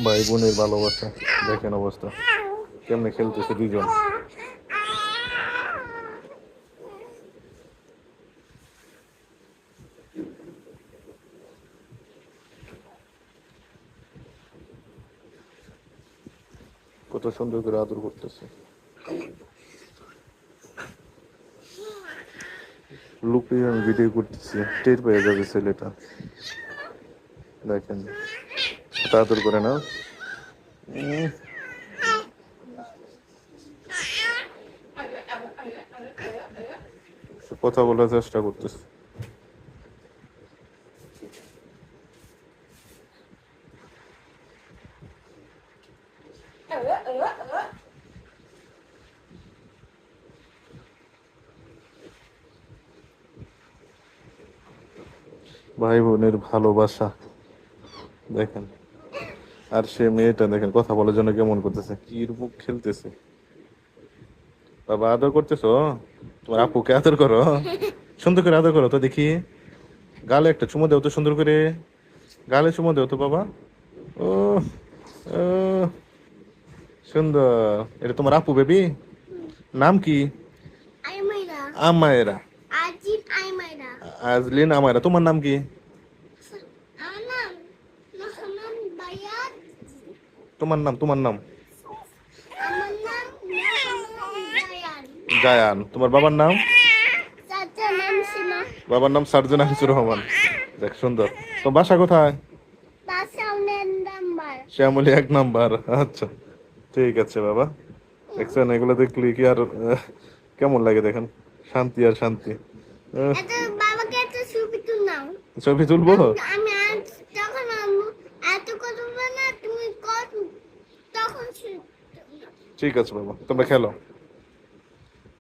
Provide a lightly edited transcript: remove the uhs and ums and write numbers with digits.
ভাই বোনের ভালোবাসা দেখেন অবস্থা কেমনে খেলতেছে দুজন। কত সুন্দর করে আদর করতেছে। লুকিয়ে আমি ভিডিও করতেছি, টের পেয়ে যাবে ছেলেটা। দেখেন কত আদর করে না। কথা বলার চেষ্টা করতেছে। ভাই বোনের ভালোবাসা দেখেন। আর সে মেয়েটা দেখেন কথা বলার জন্য কেমন করতেছে, কি রূপ খেলতেছে। বাবা আদর করতেছো, তোমার আপুকে আদর করো, সুন্দর করে আদর করো তো দেখি। গালে একটা চুমো দেও তো সুন্দর করে, গালে চুমো দেও তো বাবা। ও ও সুন্দর। এটা তোমার আপু বেবি, নাম কি? আইমাইরা। আমায়রা। আজিম আইমাইরা। আজলিন আমায়রা। তোমার নাম কি? আমার নাম মোহাম্মদ বায়াত। তোমার নাম? আমার নাম মোহাম্মদ বায়ান। জায়ান। তোমার বাবার নাম? চাচার নাম সীমা। বাবার নাম সার্জন হাফিজুর রহমান। দেখ সুন্দর। তো বাসা কোথায়? বাসাউনের নাম্বার। শ্যামলী 1 নাম্বার। আচ্ছা ঠিক আছে বাবা। দেখছেন এগুলো দেখলি কি আর কেমন লাগে দেখেন, শান্তি আর শান্তি। এত বাবাকে একটা ছবি তুলনাও। ছবি তুলবো? আমি আজ তখন আম্মু এত করবো না তুমি কর তখন ঠিক আছে বাবা, তোমরা খেলো।